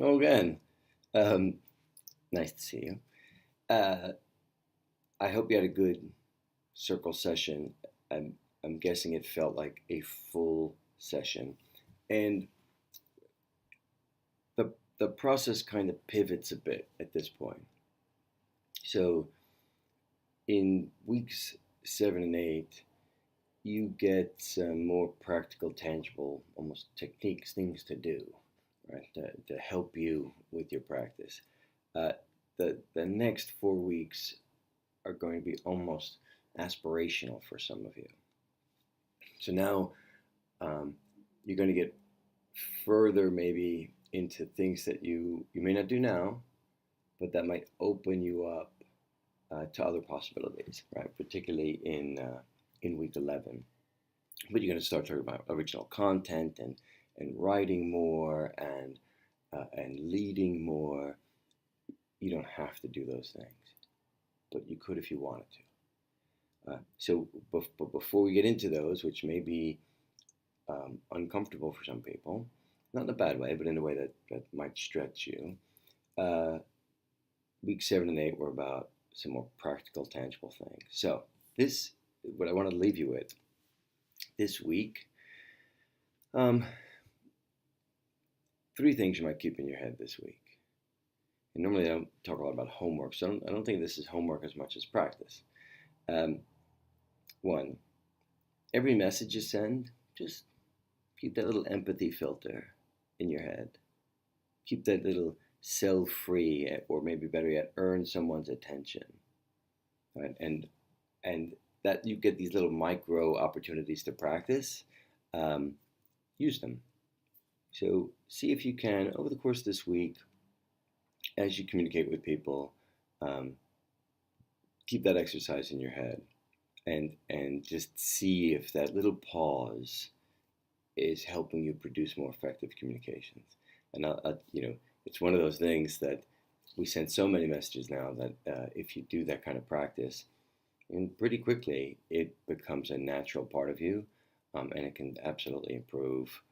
Oh, again. Um, Nice to see you. Uh, I hope you had a good circle session. I'm, I'm guessing it felt like a full session. And the process kind of pivots a bit at this point. So in weeks 7 and 8, you get some more practical, tangible, almost techniques, things to do, right, to help you with your practice. Uh, the next 4 weeks are going to be almost aspirational for some of you. So now you're going to get further maybe into things that you may not do now, but that might open you up to other possibilities, right? Particularly in week 11. But you're going to start talking about original content and writing more and leading more. You don't have to do those things, but you could if you wanted to. But before we get into those, which may be uncomfortable for some people, not in a bad way, but in a way that might stretch you, uh, week 7 and 8 were about some more practical, tangible things. So this, what I want to leave you with this week, um, three things you might keep in your head this week. And normally I don't talk a lot about homework, so I don't think this is homework as much as practice. Um, One, every message you send, just keep that little empathy filter in your head. Keep that little sell free, or maybe better yet, earn someone's attention. Right? And that you get these little micro opportunities to practice. Um, Use them. So see if you can over the course of this week, as you communicate with people, um, keep that exercise in your head, and just see if that little pause is helping you produce more effective communications. And it's one of those things that we send so many messages now that if you do that kind of practice, and pretty quickly it becomes a natural part of you, and it can absolutely improve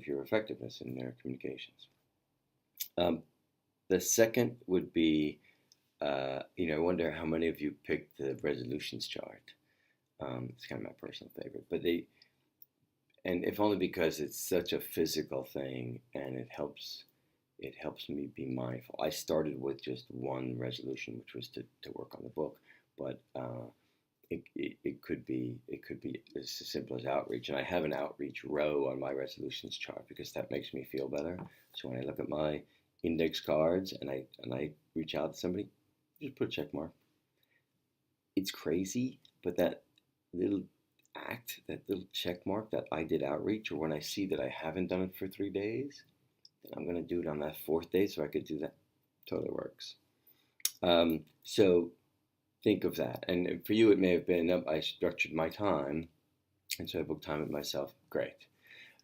your effectiveness in their communications. Um, the second would be, I wonder how many of you picked the resolutions chart. It's kind of my personal favorite, but and if only because it's such a physical thing and it helps me be mindful. I started with just one resolution, which was to work on the book, but it could be as simple as outreach. And I have an outreach row on my resolutions chart because that makes me feel better. So when I look at my index cards and I reach out to somebody, just put a check mark. It's crazy, but that little act, that little check mark that I did outreach, or when I see that I haven't done it for 3 days, then I'm going to do it on that fourth day so I could do that. Totally works. So think of that. And for you, it may have been I structured my time, and so I booked time with myself. Great.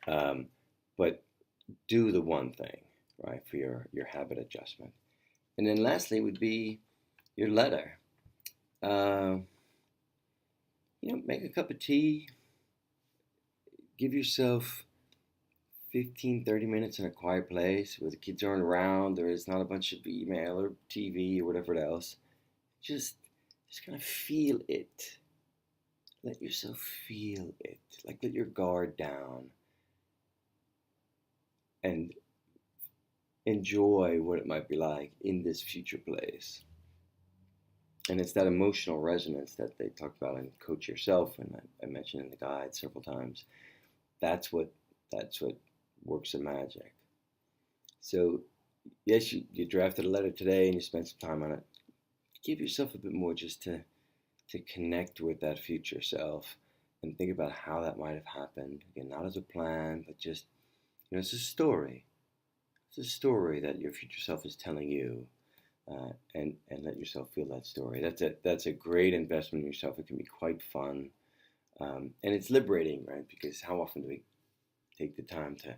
Um, but do the one thing, right, for your habit adjustment. And then lastly would be your letter. Uh, make a cup of tea, give yourself 15, 30 minutes in a quiet place where the kids aren't around, there is not a bunch of email or TV or whatever else. Just, just kind of feel it. Let yourself feel it. Like let your guard down and enjoy what it might be like in this future place. And it's that emotional resonance that they talk about in Coach Yourself, and I mentioned in the guide several times. That's what that's what works the magic. So yes, you drafted a letter today and you spent some time on it. Give yourself a bit more just to connect with that future self and think about how that might have happened. Again, not as a plan, but just it's a story. It's a story that your future self is telling you, and let yourself feel that story. That's a great investment in yourself. It can be quite fun, and it's liberating, right? Because how often do we take the time to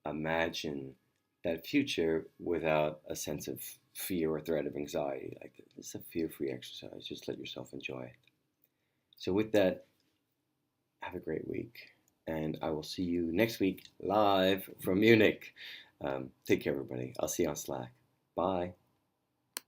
imagine that future without a sense of fear or threat of anxiety? Like it's a fear-free exercise. Just let yourself enjoy it. So with that, have a great week, and I will see you next week live from Munich. Take care, everybody. I'll see you on Slack. Bye.